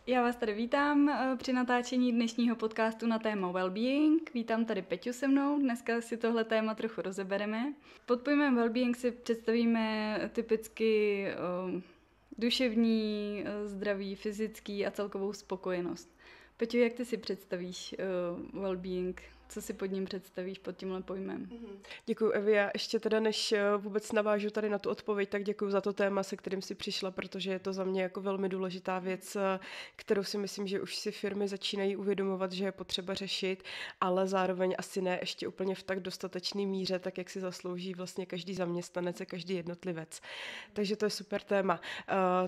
Já vás tady vítám při natáčení dnešního podcastu na téma Wellbeing. Vítám tady Peťu se mnou, dneska si tohle téma trochu rozebereme. Pod pojmem Wellbeing si představíme typicky duševní, zdraví, fyzický a celkovou spokojenost. Peťo, jak ty si představíš Wellbeing? Co si pod ním představíš, pod tímhle pojmem? Děkuji, Evi. Já ještě teda, než vůbec navážu tady na tu odpověď, tak děkuji za to téma, se kterým si přišla, protože je to za mě jako velmi důležitá věc, kterou si myslím, že už si firmy začínají uvědomovat, že je potřeba řešit, ale zároveň asi ne ještě úplně v tak dostatečné míře, tak jak si zaslouží vlastně každý zaměstnanec a každý jednotlivec. Takže to je super téma.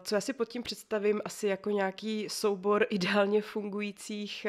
Co já si pod tím představím, asi jako nějaký soubor ideálně fungujících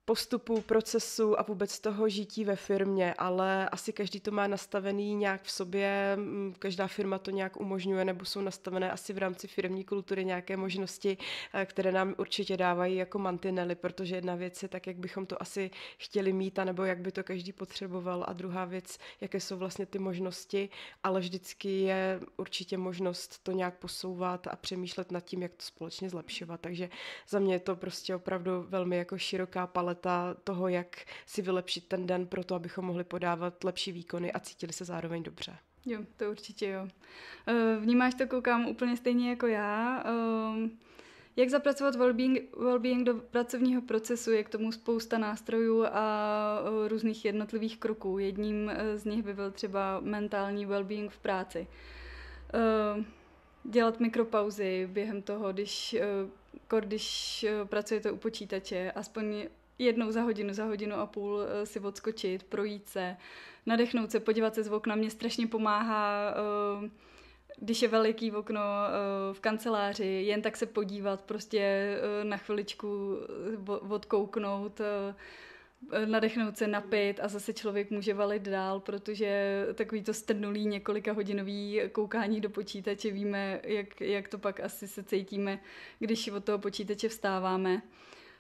postupů, procesů a vůbec toho žití ve firmě, ale asi každý to má nastavený nějak v sobě, každá firma to nějak umožňuje, nebo jsou nastavené asi v rámci firemní kultury nějaké možnosti, které nám určitě dávají jako mantinely, protože jedna věc je tak, jak bychom to asi chtěli mít, anebo jak by to každý potřeboval, a druhá věc, jaké jsou vlastně ty možnosti, ale vždycky je určitě možnost to nějak posouvat a přemýšlet nad tím, jak to společně zlepšovat. Takže za mě je to prostě opravdu velmi jako široká paleta toho, jak si vylepšit ten den pro to, abychom mohli podávat lepší výkony a cítili se zároveň dobře. Jo, to určitě jo. Vnímáš to, koukám, úplně stejně jako já. Jak zapracovat wellbeing do pracovního procesu, je k tomu spousta nástrojů a různých jednotlivých kroků. Jedním z nich by byl třeba mentální wellbeing v práci. Dělat mikropauzy během toho, když pracujete u počítače, aspoň jednou za hodinu a půl si odskočit, projít se, nadechnout se, podívat se z okna. Mně strašně pomáhá, když je veliký okno v kanceláři, jen tak se podívat, prostě na chviličku odkouknout, nadechnout se, napít a zase člověk může valit dál, protože takový to strnulý několika hodinový koukání do počítače, víme, jak to pak asi se cítíme, když od toho počítače vstáváme.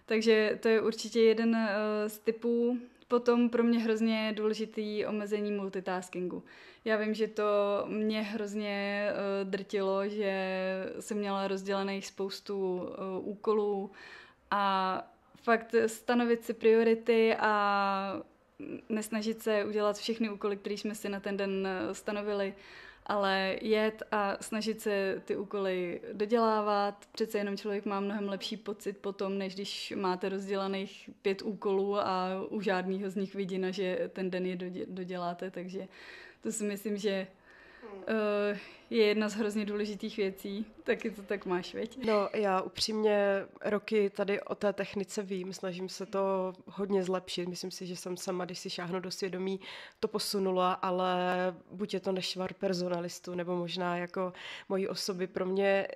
Takže to je určitě jeden z typů. Potom pro mě hrozně důležitý omezení multitaskingu. Já vím, že to mě hrozně drtilo, že jsem měla rozdělených spoustu úkolů a fakt stanovit si priority a nesnažit se udělat všechny úkoly, které jsme si na ten den stanovili, ale jet a snažit se ty úkoly dodělávat. Přece jenom člověk má mnohem lepší pocit potom, než když máte rozdělaných 5 úkolů a u žádného z nich vidina, že ten den je doděláte, takže to si myslím, že je jedna z hrozně důležitých věcí. Taky to tak máš, veď? No, já upřímně roky tady o té technice vím, snažím se to hodně zlepšit. Myslím si, že jsem sama, když si šáhnu do svědomí, to posunula, ale buď je to nešvar personalistů, nebo možná jako mojí osoby. Pro mě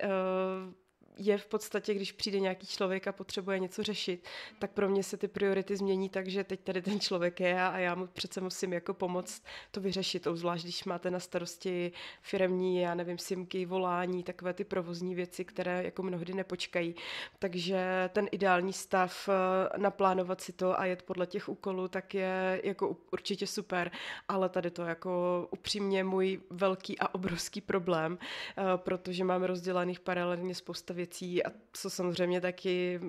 je v podstatě, když přijde nějaký člověk a potřebuje něco řešit, tak pro mě se ty priority změní tak, že teď tady ten člověk je a já mu přece musím jako pomoct to vyřešit, zvlášť když máte na starosti firemní, já nevím, simky, volání, takové ty provozní věci, které jako mnohdy nepočkají. Takže ten ideální stav, naplánovat si to a jet podle těch úkolů, tak je jako určitě super, ale tady to jako upřímně můj velký a obrovský problém, protože máme rozdělaných paralelně spousta věcí a co samozřejmě taky,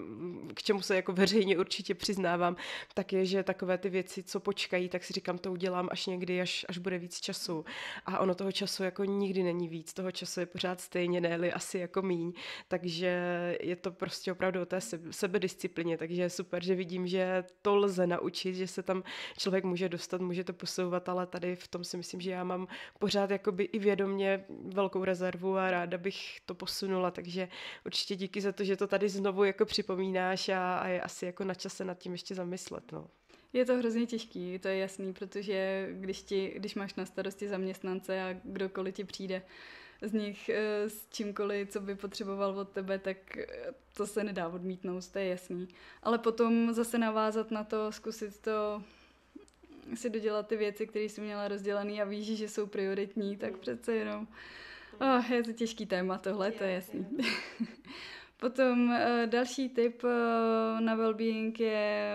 k čemu se jako veřejně určitě přiznávám, tak je, že takové ty věci, co počkají, tak si říkám, to udělám až někdy, až bude víc času. A ono toho času jako nikdy není víc, toho času je pořád stejně, ne-li asi jako míň, takže je to prostě opravdu o té sebedisciplině, takže je super, že vidím, že to lze naučit, že se tam člověk může dostat, může to posouvat, ale tady v tom si myslím, že já mám pořád jakoby i vědomě velkou rezervu a ráda bych to posunula, takže určitě díky za to, že to tady znovu jako připomínáš a je asi jako na čase nad tím ještě zamyslet. No. Je to hrozně těžký, to je jasný, protože když máš na starosti zaměstnance a kdokoliv ti přijde z nich s čímkoliv, co by potřeboval od tebe, tak to se nedá odmítnout, to je jasný. Ale potom zase navázat na to, zkusit to si dodělat ty věci, které jsi měla rozdělaný a víš, že jsou prioritní, tak přece jenom je to těžký téma tohle, to je jasný. Potom další tip na wellbeing je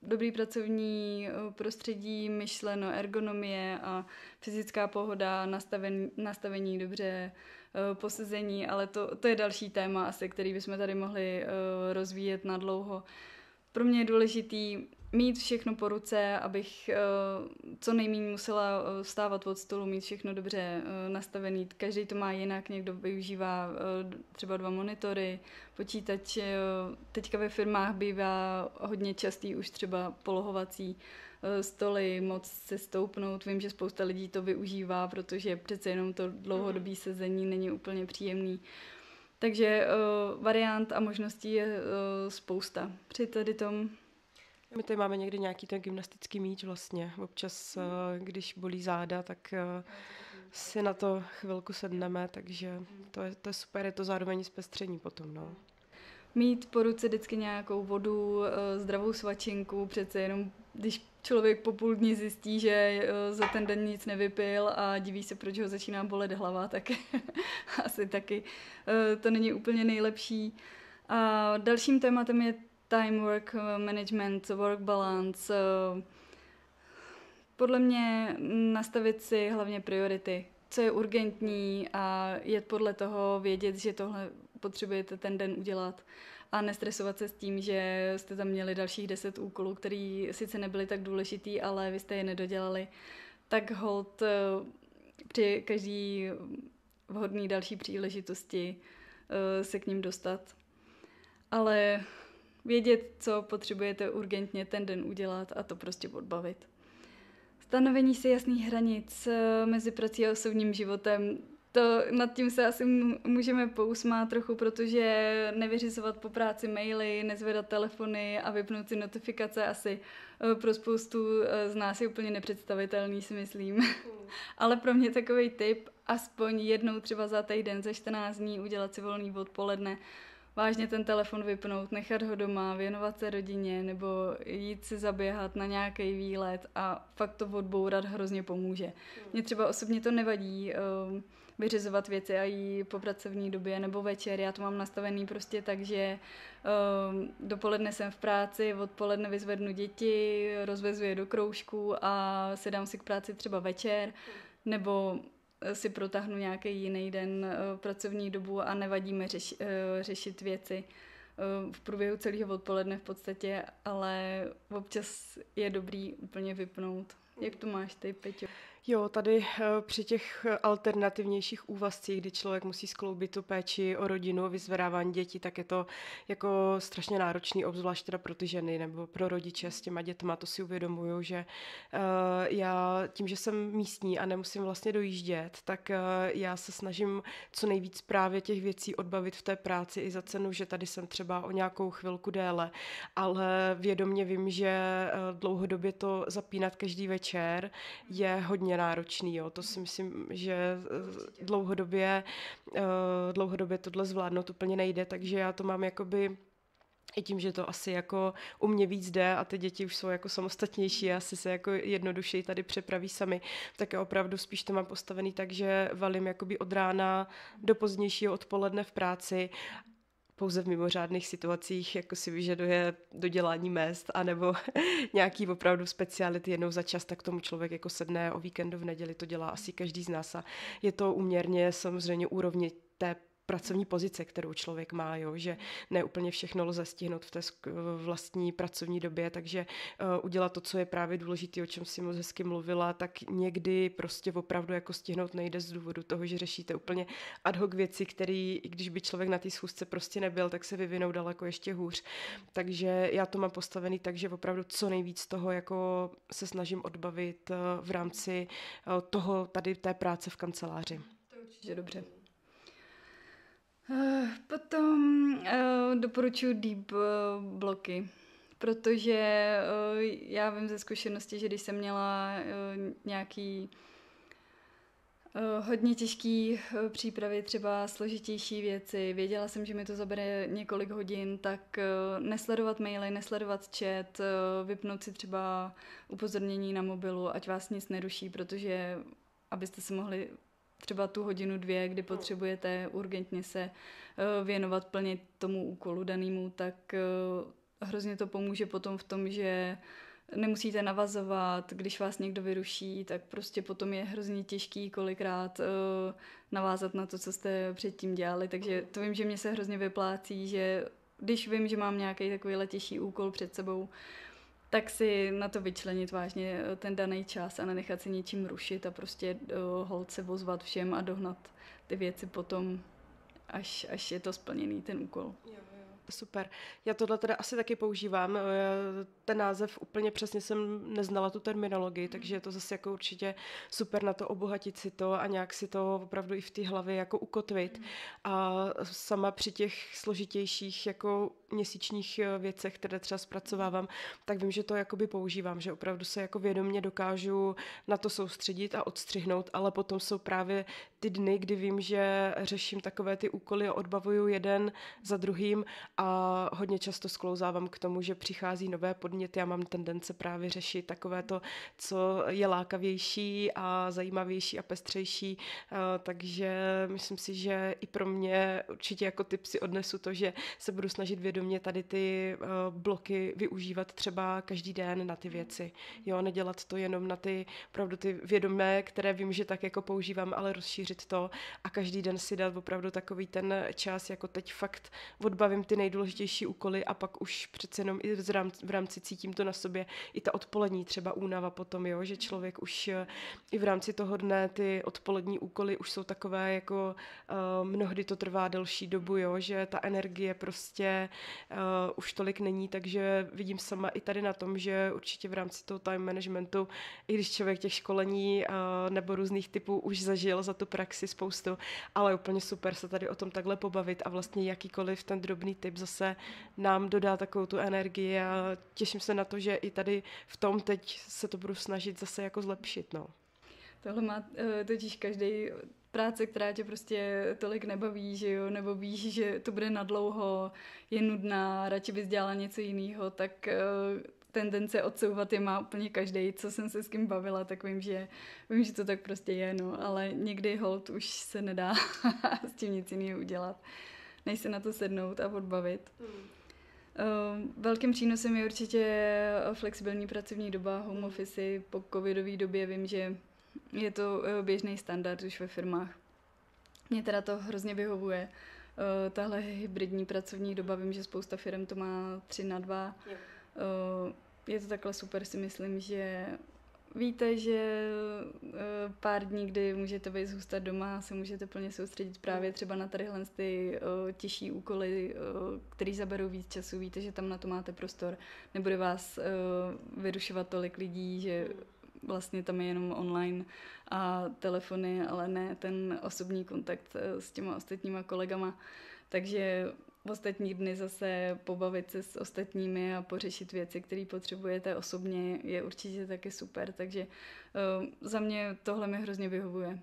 dobrý pracovní prostředí, myšleno ergonomie a fyzická pohoda, nastavení dobře posezení, ale to je další téma asi, který bychom tady mohli rozvíjet na dlouho. Pro mě je důležitý mít všechno po ruce, abych co nejméně musela vstávat od stolu, mít všechno dobře nastavený. Každý to má jinak, někdo využívá třeba 2 monitory, počítač. Teďka ve firmách bývá hodně častý už třeba polohovací stoly, moc se stoupnout. Vím, že spousta lidí to využívá, protože přece jenom to dlouhodobé sezení není úplně příjemný. Takže variant a možností je spousta. Při tady tom. My tady máme někdy nějaký ten gymnastický míč vlastně. Občas, když bolí záda, tak si na to chvilku sedneme, takže to je super, je to zároveň zpestření potom, no. Mít po ruce vždycky nějakou vodu, zdravou svačinku, přece jenom když člověk po půl dní zjistí, že za ten den nic nevypil a diví se, proč ho začíná bolet hlava, tak asi taky to není úplně nejlepší. A dalším tématem je time work management, work balance. Podle mě nastavit si hlavně priority, co je urgentní a jet podle toho, vědět, že tohle potřebujete ten den udělat a nestresovat se s tím, že jste tam měli dalších 10 úkolů, který sice nebyly tak důležitý, ale vy jste je nedodělali. Tak hold při každý vhodný další příležitosti se k ním dostat. Ale vědět, co potřebujete urgentně ten den udělat a to prostě odbavit. Stanovení si jasných hranic mezi prací a osobním životem, nad tím se asi můžeme pousmát trochu, protože nevyřizovat po práci maily, nezvedat telefony a vypnout si notifikace asi pro spoustu z nás je úplně nepředstavitelný, si myslím. Ale pro mě takový tip, aspoň jednou třeba za týden, za 14 dní udělat si volný odpoledne, vážně ten telefon vypnout, nechat ho doma, věnovat se rodině nebo jít si zaběhat na nějaký výlet a fakt to odbourat hrozně pomůže. Mně třeba osobně to nevadí vyřizovat věci a jít po pracovní době nebo večer. Já to mám nastavený prostě tak, že dopoledne jsem v práci, odpoledne vyzvednu děti, rozvezu je do kroužku a sedám si k práci třeba večer nebo si protáhnu nějaký jiný den pracovní dobu a nevadí mi řešit věci v průběhu celého odpoledne v podstatě, ale občas je dobrý úplně vypnout. Jak to máš ty, Peťo? Jo, tady při těch alternativnějších úvazcích, kdy člověk musí skloubit tu péči o rodinu, vyzvedávání dětí, tak je to jako strašně náročný, obzvlášť teda pro ty ženy nebo pro rodiče s těma dětma, to si uvědomuju, že já tím, že jsem místní a nemusím vlastně dojíždět, tak já se snažím co nejvíc právě těch věcí odbavit v té práci i za cenu, že tady jsem třeba o nějakou chvilku déle, ale vědomě vím, že dlouhodobě to zapínat každý večer je hodně náročný, jo. To si myslím, že dlouhodobě tohle zvládnout úplně nejde, takže já to mám jakoby i tím, že to asi jako u mě víc jde a ty děti už jsou jako samostatnější a asi se jako jednodušeji tady přepraví sami, tak já opravdu spíš to mám postavený tak, že valím jakoby od rána do pozdějšího odpoledne v práci. Pouze v mimořádných situacích, jako si vyžaduje dodělání mest, anebo nějaký opravdu speciality jednou za čas, tak tomu člověk jako sedne o víkendu v neděli, to dělá asi každý z nás a je to uměrně samozřejmě úrovni té pracovní pozice, kterou člověk má, jo, že ne úplně všechno lze stihnout v té vlastní pracovní době, takže udělat to, co je právě důležité, o čem si moc hezky mluvila, tak někdy prostě opravdu jako stihnout nejde z důvodu toho, že řešíte úplně ad hoc věci, které, i když by člověk na té schůzce prostě nebyl, tak se vyvinou daleko ještě hůř. Takže já to mám postavený tak, že opravdu co nejvíc toho jako se snažím odbavit v rámci toho tady té práce v kanceláři. To je určitě dobře. Potom doporučuji deep bloky, protože já vím ze zkušenosti, že když jsem měla nějaký hodně těžký přípravy, třeba složitější věci, věděla jsem, že mi to zabere několik hodin, tak nesledovat maily, nesledovat chat, vypnout si třeba upozornění na mobilu, ať vás nic neruší, protože abyste se mohli třeba tu hodinu, 2, kdy potřebujete urgentně se věnovat plně tomu úkolu danému, tak hrozně to pomůže potom v tom, že nemusíte navazovat, když vás někdo vyruší, tak prostě potom je hrozně těžký kolikrát navázat na to, co jste předtím dělali, takže to vím, že mě se hrozně vyplácí, že když vím, že mám nějaký takový těžší úkol před sebou, tak si na to vyčlenit vážně ten daný čas a nenechat se něčím rušit a prostě holt se ozvat všem a dohnat ty věci potom, až je to splněný ten úkol. Super. Já tohle teda asi taky používám. Ten název úplně přesně jsem neznala tu terminologii, takže je to zase jako určitě super na to obohatit si to a nějak si to opravdu i v té hlavě jako ukotvit. A sama při těch složitějších jako měsíčních věcech, které třeba zpracovávám, tak vím, že to jakoby používám, že opravdu se jako vědomě dokážu na to soustředit a odstřihnout, ale potom jsou právě ty dny, kdy vím, že řeším takové ty úkoly a odbavuju jeden za druhým a hodně často sklouzávám k tomu, že přichází nové podněty. Já mám tendence právě řešit takové to, co je lákavější a zajímavější a pestřejší, takže myslím si, že i pro mě určitě jako tip si odnesu to, že se budu snažit vědomě tady ty bloky využívat třeba každý den na ty věci. Jo, nedělat to jenom na ty opravdu ty vědomé, které vím, že tak jako používám, ale rozšířit to a každý den si dát opravdu takový ten čas, jako teď fakt odbavím ty nejdůležitější úkoly a pak už přece jenom i v rámci cítím to na sobě, i ta odpolední třeba únava potom, jo, že člověk už i v rámci toho dne ty odpolední úkoly už jsou takové jako mnohdy to trvá delší dobu, jo, že ta energie prostě už tolik není, takže vidím sama i tady na tom, že určitě v rámci toho time managementu, i když člověk těch školení nebo různých typů už zažil za tu praxi spoustu, ale úplně super se tady o tom takhle pobavit a vlastně jakýkoliv ten drobný tip zase nám dodá takovou tu energii a těším se na to, že i tady v tom teď se to budu snažit zase jako zlepšit, no. Tohle má totiž každý práce, která tě prostě tolik nebaví, že jo, nebo víš, že to bude nadlouho, je nudná, radši bys dělala něco jiného, tak tendence odsouvat je má úplně každý. Co jsem se s kým bavila, tak vím, že to tak prostě je, no, ale někdy hold už se nedá s tím nic jiného udělat, než se na to sednout a odbavit. Velkým přínosem je určitě flexibilní pracovní doba, home office. Po covidové době vím, že je to běžný standard už ve firmách. Mně teda to hrozně vyhovuje. Tahle hybridní pracovní doba, vím, že spousta firm to má 3/2. Je to takhle super, si myslím, že víte, že pár dní, kdy můžete být zůstat doma, se můžete plně soustředit právě třeba na tadyhle ty těžší úkoly, který zaberou víc času. Víte, že tam na to máte prostor. Nebude vás vyrušovat tolik lidí, že vlastně tam je jenom online a telefony, ale ne ten osobní kontakt s těma ostatníma kolegama. Takže v ostatní dny zase pobavit se s ostatními a pořešit věci, které potřebujete osobně, je určitě taky super. Takže za mě tohle mi hrozně vyhovuje.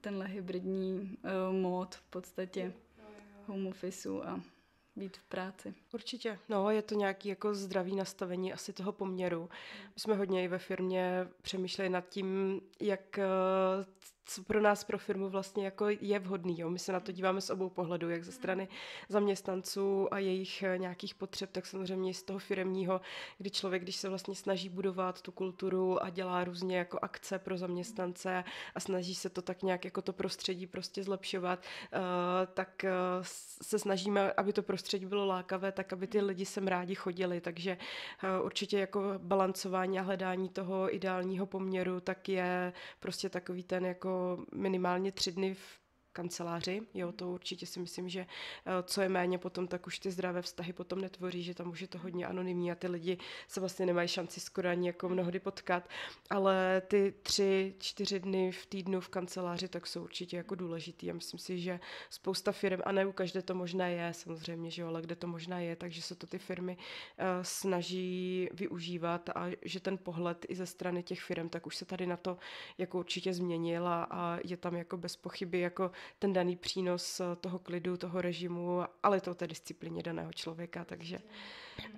Tenhle hybridní mód v podstatě home officeu a být v práci. Určitě. No, je to nějaký jako zdravý nastavení asi toho poměru. My jsme hodně i ve firmě přemýšleli nad tím, jak co pro nás, pro firmu vlastně jako je vhodný. Jo? My se na to díváme z obou pohledů, jak ze strany zaměstnanců a jejich nějakých potřeb, tak samozřejmě i z toho firemního, kdy člověk, když se vlastně snaží budovat tu kulturu a dělá různě jako akce pro zaměstnance a snaží se to tak nějak jako to prostředí prostě zlepšovat, tak se snažíme, aby to prostředí bylo lákavé, tak aby ty lidi sem rádi chodili. Takže určitě jako balancování a hledání toho ideálního poměru, tak je prostě takový ten jako minimálně 3 dny v kanceláři. Jo, to určitě si myslím, že co je méně potom, tak už ty zdravé vztahy potom netvoří, že tam už je to hodně anonymní a ty lidi se vlastně nemají šanci skoro ani jako mnohdy potkat, ale ty 3-4 dny v týdnu v kanceláři tak jsou určitě jako důležitý a myslím si, že spousta firm, a ne u každé to možná je, samozřejmě, že jo, ale kde to možná je, takže se to ty firmy snaží využívat a že ten pohled i ze strany těch firm, tak už se tady na to jako určitě změnil a je tam jako bez pochyby jako ten daný přínos toho klidu, toho režimu, ale to té disciplíně daného člověka,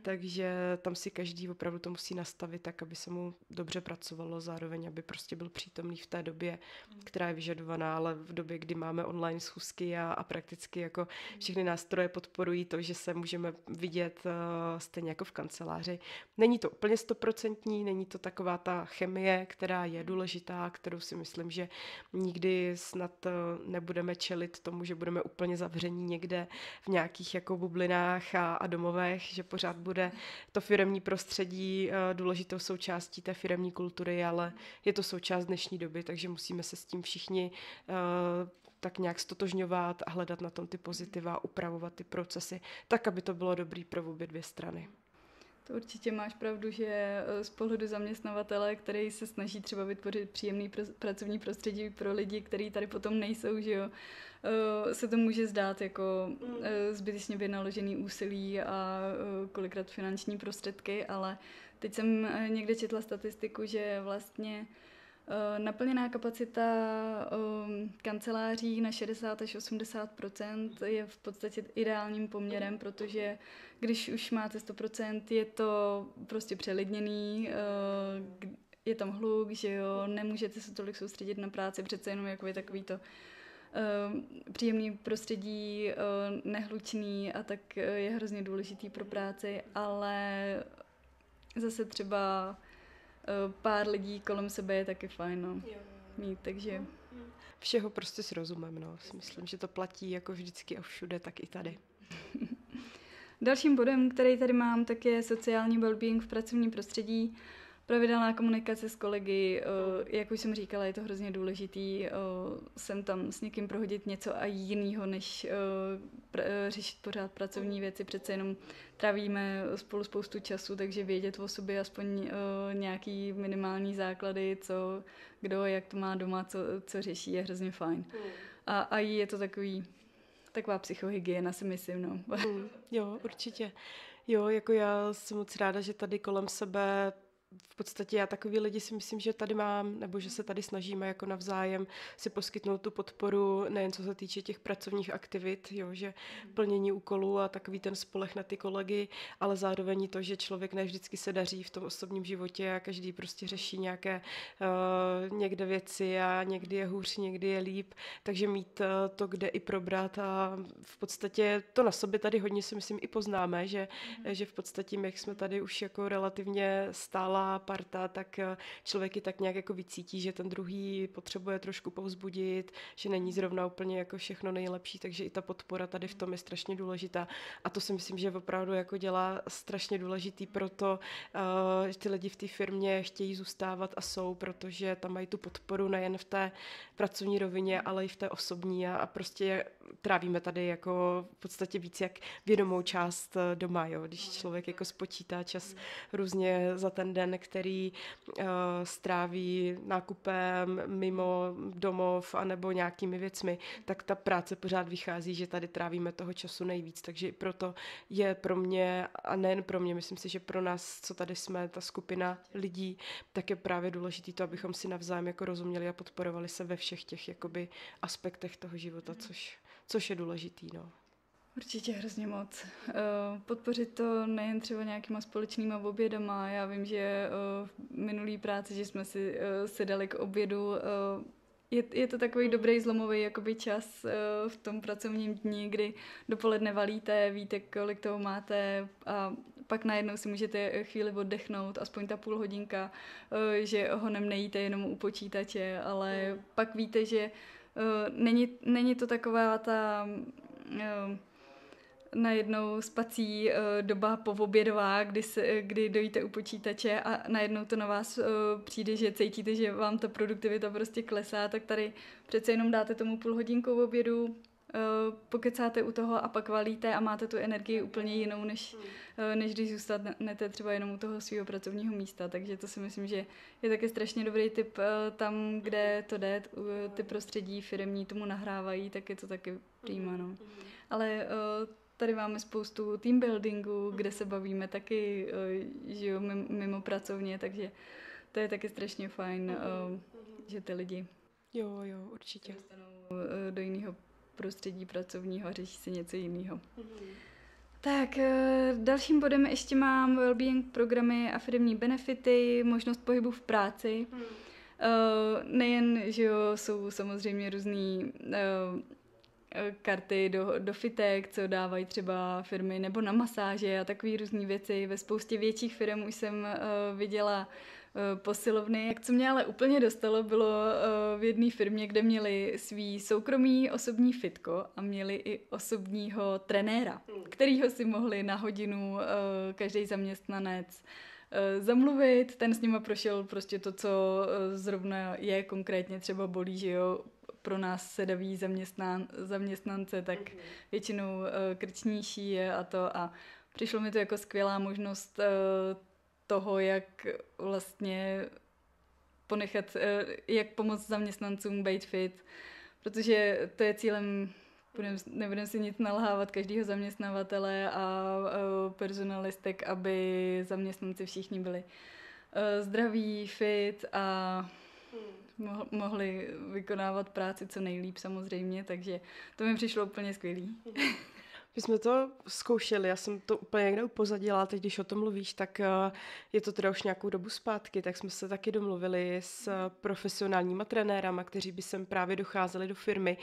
takže tam si každý opravdu to musí nastavit tak, aby se mu dobře pracovalo, zároveň, aby prostě byl přítomný v té době, která je vyžadovaná, ale v době, kdy máme online schůzky a prakticky jako všechny nástroje podporují to, že se můžeme vidět stejně jako v kanceláři. Není to úplně 100%, není to taková ta chemie, která je důležitá, kterou si myslím, že nikdy snad nebudeme čelit tomu, že budeme úplně zavření někde v nějakých jako bublinách a domovech, že pořád bude to firemní prostředí důležitou součástí té firemní kultury, ale je to součást dnešní doby, takže musíme se s tím všichni tak nějak stotožňovat a hledat na tom ty pozitiva, upravovat ty procesy, tak, aby to bylo dobrý pro obě dvě strany. To určitě máš pravdu, že z pohledu zaměstnavatele, který se snaží třeba vytvořit příjemný pracovní prostředí pro lidi, kteří tady potom nejsou, že jo, se to může zdát jako zbytečně vynaložený úsilí a kolikrát finanční prostředky, ale teď jsem někde četla statistiku, že vlastně naplněná kapacita kanceláří na 60 až 80% je v podstatě ideálním poměrem, protože když už máte 100%, je to prostě přelidněný, je tam hluk, že jo, nemůžete se tolik soustředit na práci, přece jenom jako je takový to příjemný prostředí, nehlučný a tak je hrozně důležitý pro práci, ale zase třeba pár lidí kolem sebe je taky fajn, no, mít, takže... Všeho prostě s rozumem, no. Myslím, že to platí jako vždycky a všude, tak i tady. Dalším bodem, který tady mám, tak je sociální well-being v pracovním prostředí. Pravidelná komunikace s kolegy, jak už jsem říkala, je to hrozně důležitý. Jsem tam s někým prohodit něco a jinýho, než řešit pořád pracovní věci. Přece jenom trávíme spolu spoustu času, takže vědět o sobě aspoň nějaký minimální základy, co kdo, jak to má doma, co řeší, je hrozně fajn. A je to taková psychohygiena, si myslím, no. Jo, určitě. Jo, jako já jsem moc ráda, že tady kolem sebe v podstatě já takový lidi si myslím, že tady mám, nebo že se tady snažíme jako navzájem si poskytnout tu podporu, nejen co se týče těch pracovních aktivit, jo, že plnění úkolů a takový ten spoleh na ty kolegy, ale zároveň to, že člověk ne vždycky se daří v tom osobním životě a každý prostě řeší nějaké někde věci a někdy je hůř, někdy je líp, takže mít to, kde i probrat a v podstatě to na sobě tady hodně si myslím i poznáme, že v podstatě jak jsme tady už jako relativně stálá parta, tak člověk i tak nějak jako vycítí, že ten druhý potřebuje trošku povzbudit, že není zrovna úplně jako všechno nejlepší, takže i ta podpora tady v tom je strašně důležitá. A to si myslím, že opravdu jako dělá strašně důležitý proto, že ty lidi v té firmě chtějí zůstávat a jsou, protože tam mají tu podporu nejen v té pracovní rovině, ale i v té osobní a prostě trávíme tady jako v podstatě víc jak vědomou část doma, jo? Když člověk jako spočítá čas různě za ten den, který stráví nákupem mimo domov anebo nějakými věcmi, tak ta práce pořád vychází, že tady trávíme toho času nejvíc, takže proto je pro mě, a nejen pro mě, myslím si, že pro nás, co tady jsme, ta skupina lidí, tak je právě důležité to, abychom si navzájem jako rozuměli a podporovali se ve všech těch jakoby aspektech toho života, což je důležitý, no. Určitě hrozně moc. Podpořit to nejen třeba nějakýma společnýma obědama. Já vím, že v minulý práci, že jsme si sedali k obědu, je to takový dobrý zlomový jakoby čas v tom pracovním dni, kdy dopoledne valíte, víte, kolik toho máte a pak najednou si můžete chvíli oddechnout, aspoň ta půl hodinka, že honem nejíte jenom u počítače, ale pak víte, že není to taková ta najednou spací doba poobědová, kdy dojíte u počítače a najednou to na vás přijde, že cítíte, že vám ta produktivita prostě klesá, tak tady přece jenom dáte tomu půl hodinku obědu, pokecáte u toho a pak valíte a máte tu energii úplně jinou, než když zůstanete třeba jenom u toho svého pracovního místa. Takže to si myslím, že je taky strašně dobrý tip tam, kde to jde, ty prostředí firemní tomu nahrávají, tak je to taky prima, no. Ale tady máme spoustu team buildingu, kde se bavíme taky, že jo, mimo pracovně, takže to je taky strašně fajn, že ty lidi Jo, určitě. Se dostanou do jiného prostředí pracovního a řeší se něco jiného. Tak, dalším bodem ještě mám wellbeing programy a firemní benefity, možnost pohybu v práci. Nejen, že jo, jsou samozřejmě různý karty do fitek, co dávají třeba firmy, nebo na masáže a takové různé věci. Ve spoustě větších firm už jsem viděla posilovny. Jak co mě ale úplně dostalo, bylo v jedné firmě, kde měli svý soukromý osobní fitko a měli i osobního trenéra, kterýho si mohli na hodinu každý zaměstnanec zamluvit. Ten s nima prošel prostě to, co zrovna je konkrétně třeba bolí, že jo, pro nás sedaví zaměstnance, tak většinou krčnější je a přišlo mi to jako skvělá možnost toho, jak vlastně ponechat, jak pomoct zaměstnancům být fit, protože to je cílem, nebudeme si nic nalhávat, každého zaměstnavatele a personalistek, aby zaměstnanci všichni byli zdraví, fit a mohli vykonávat práci co nejlíp samozřejmě, takže to mi přišlo úplně skvělý. My jsme to zkoušeli, já jsem to úplně někde upozadila, teď když o tom mluvíš, tak je to teda už nějakou dobu zpátky, tak jsme se taky domluvili s profesionálníma trenérama, kteří by sem právě docházeli do firmy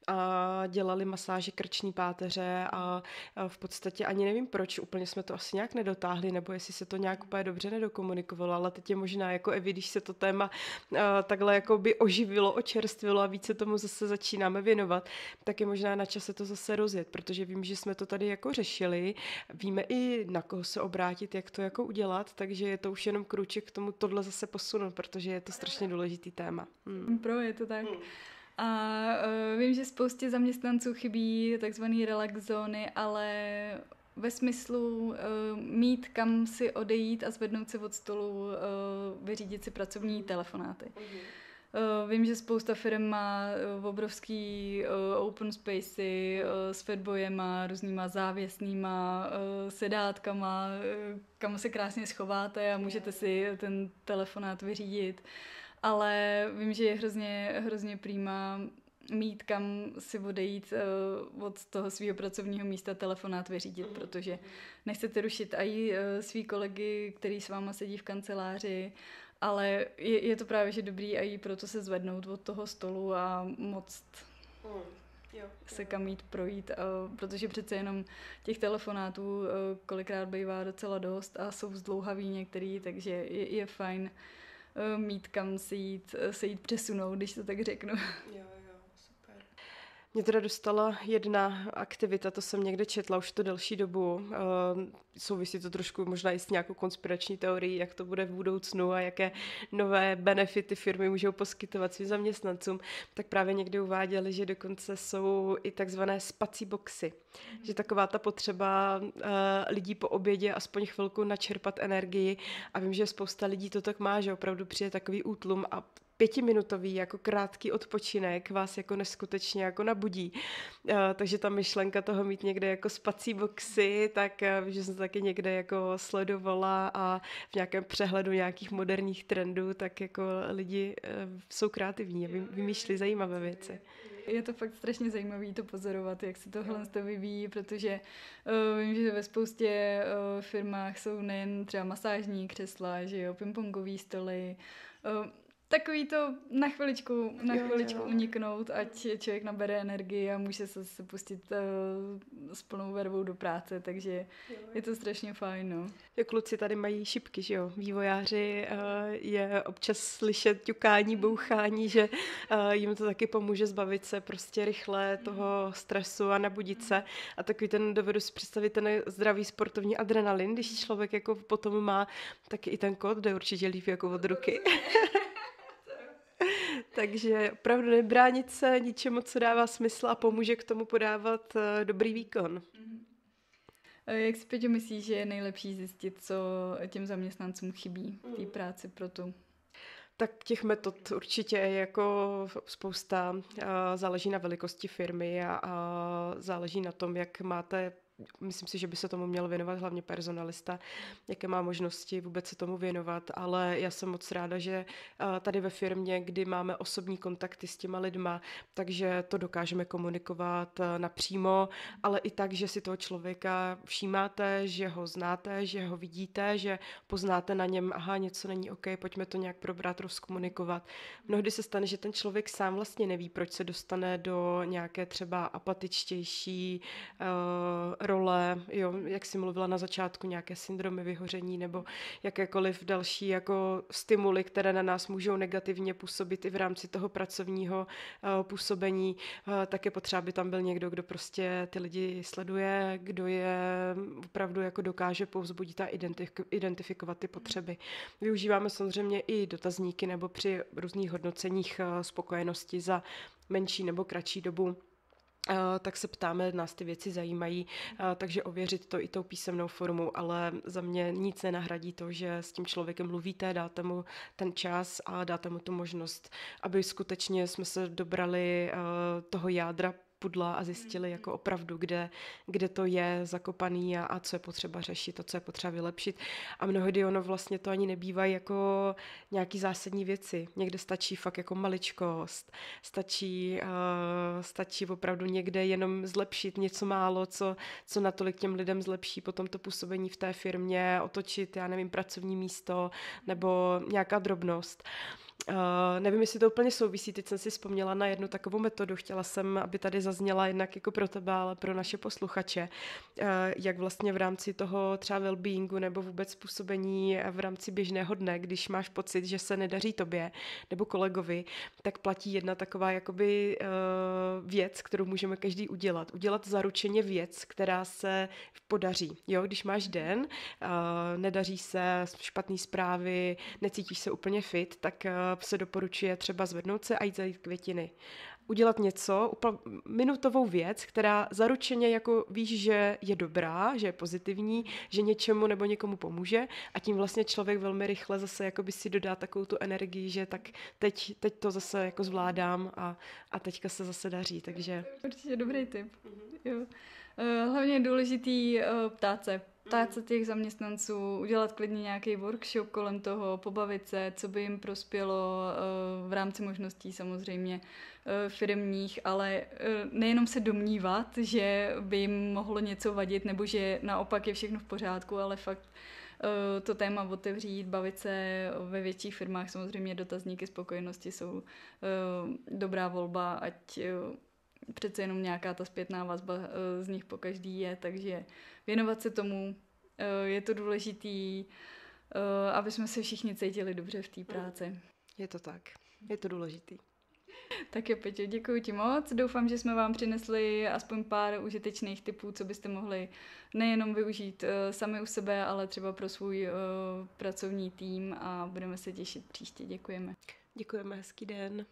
a dělali masáže krční páteře a v podstatě ani nevím proč, úplně jsme to asi nějak nedotáhli, nebo jestli se to nějak úplně dobře nedokomunikovalo, ale teď je možná jako Evi, když se to téma takhle jako by oživilo, očerstvilo a více tomu zase začínáme věnovat, tak je možná na čase to zase rozjet, protože vím, že jsme to tady jako řešili, víme i na koho se obrátit, jak to jako udělat, takže je to už jenom krůček k tomu tohle zase posunout, protože je to strašně důležitý téma. Je to tak. A vím, že spoustě zaměstnanců chybí takzvaný relax zóny, ale ve smyslu mít kam si odejít a zvednout se od stolu, vyřídit si pracovní telefonáty. Vím, že spousta firm má obrovský open spacey s fatboyema, různýma závěsnýma sedátkama, kam se krásně schováte a můžete si ten telefonát vyřídit. Ale vím, že je hrozně prýma mít kam si odejít od toho svého pracovního místa telefonát vyřídit, protože nechcete rušit i svý kolegy, který s váma sedí v kanceláři, ale je to právě že dobrý i proto se zvednout od toho stolu a moct se kam jít projít, protože přece jenom těch telefonátů kolikrát bývá docela dost a jsou zdlouhavý některý, takže je fajn mít kam se jít přesunout, když to tak řeknu. Jo, super. Mě teda dostala jedna aktivita, to jsem někde četla už to delší dobu. Souvisí to trošku možná i s nějakou konspirační teorií, jak to bude v budoucnu a jaké nové benefity firmy můžou poskytovat svým zaměstnancům. Tak právě někdy uváděli, že dokonce jsou i takzvané spací boxy. Že taková ta potřeba lidí po obědě aspoň chvilku načerpat energii. A vím, že spousta lidí to tak má, že opravdu přijde takový útlum a 5minutový jako krátký odpočinek vás jako neskutečně jako nabudí. Takže ta myšlenka toho mít někde jako spací boxy, tak že jsem to taky někde jako sledovala a v nějakém přehledu nějakých moderních trendů, tak jako lidi jsou kreativní a vymýšlí zajímavé věci. Je to fakt strašně zajímavé to pozorovat, jak se tohle vyvíjí, protože vím, že ve spoustě firmách jsou nejen třeba masážní křesla, že jo, pingpongový stoly, takový to na chviličku uniknout, ať člověk nabere energii a může se pustit s plnou vervou do práce, takže je to strašně fajn. No. Kluci tady mají šipky, že jo, vývojáři, je občas slyšet ťukání, bouchání, že jim to taky pomůže zbavit se prostě rychle toho stresu a nabudit se. A takový dovedu si představit ten zdravý sportovní adrenalin, když člověk jako potom má, tak i ten kód jde určitě líp jako od ruky. Takže opravdu nebránit se ničemu, co dává smysl a pomůže k tomu podávat dobrý výkon. Jak si, Peťo, myslíš, že je nejlepší zjistit, co těm zaměstnancům chybí v té práci pro tu? Tak těch metod určitě je jako spousta. Záleží na velikosti firmy a záleží na tom, jak máte myslím si, že by se tomu měl věnovat hlavně personalista, jaké má možnosti vůbec se tomu věnovat, ale já jsem moc ráda, že tady ve firmě, kdy máme osobní kontakty s těma lidma, takže to dokážeme komunikovat napřímo, ale i tak, že si toho člověka všímáte, že ho znáte, že ho vidíte, že poznáte na něm, aha, něco není OK, pojďme to nějak probrat, rozkomunikovat. Mnohdy se stane, že ten člověk sám vlastně neví, proč se dostane do nějaké třeba apatičtější role, jo, jak jsi mluvila na začátku, nějaké syndromy vyhoření nebo jakékoliv další jako stimuly, které na nás můžou negativně působit i v rámci toho pracovního působení, tak je potřeba, aby tam byl někdo, kdo prostě ty lidi sleduje, kdo je opravdu jako dokáže povzbudit a identifikovat ty potřeby. Využíváme samozřejmě i dotazníky nebo při různých hodnoceních spokojenosti za menší nebo kratší dobu, tak se ptáme, nás ty věci zajímají, takže ověřit to i tou písemnou formou, ale za mě nic nenahradí to, že s tím člověkem mluvíte, dáte mu ten čas a dáte mu tu možnost, aby skutečně jsme se dobrali toho jádra pudla a zjistili jako opravdu, kde to je zakopaný a co je potřeba řešit, a co je potřeba vylepšit. A mnohdy ono vlastně to ani nebývá jako nějaký zásadní věci. Někde stačí fakt jako maličkost. Stačí opravdu někde jenom zlepšit něco málo, co natolik těm lidem zlepší potom to působení v té firmě, otočit, já nevím, pracovní místo nebo nějaká drobnost. Nevím, jestli to úplně souvisí, teď jsem si vzpomněla na jednu takovou metodu, chtěla jsem, aby tady zazněla jednak jako pro tebe, ale pro naše posluchače, jak vlastně v rámci toho třeba wellbeingu nebo vůbec působení v rámci běžného dne, když máš pocit, že se nedaří tobě nebo kolegovi, tak platí jedna taková jakoby věc, kterou můžeme každý udělat. Udělat zaručeně věc, která se podaří. Jo, když máš den, nedaří se, špatný zprávy, necítíš se úplně fit, tak se doporučuje třeba zvednout se a jít zalít květiny. Udělat něco, minutovou věc, která zaručeně jako víš, že je dobrá, že je pozitivní, že něčemu nebo někomu pomůže a tím vlastně člověk velmi rychle zase jako by si dodá takovou tu energii, že tak teď to zase jako zvládám a teďka se zase daří, takže... Určitě dobrý tip. Jo. Hlavně je důležitý ptát se těch zaměstnanců, udělat klidně nějaký workshop kolem toho, pobavit se, co by jim prospělo v rámci možností samozřejmě firemních, ale nejenom se domnívat, že by jim mohlo něco vadit nebo že naopak je všechno v pořádku, ale fakt to téma otevřít, bavit se ve větších firmách. Samozřejmě dotazníky spokojenosti jsou dobrá volba, ať přece jenom nějaká ta zpětná vazba z nich po každý je, takže věnovat se tomu, je to důležitý, aby jsme se všichni cítili dobře v té práci. Je to tak, je to důležitý. Tak jo, Peťo, děkuji ti moc. Doufám, že jsme vám přinesli aspoň pár užitečných tipů, co byste mohli nejenom využít sami u sebe, ale třeba pro svůj pracovní tým a budeme se těšit příště. Děkujeme. Děkujeme, hezký den.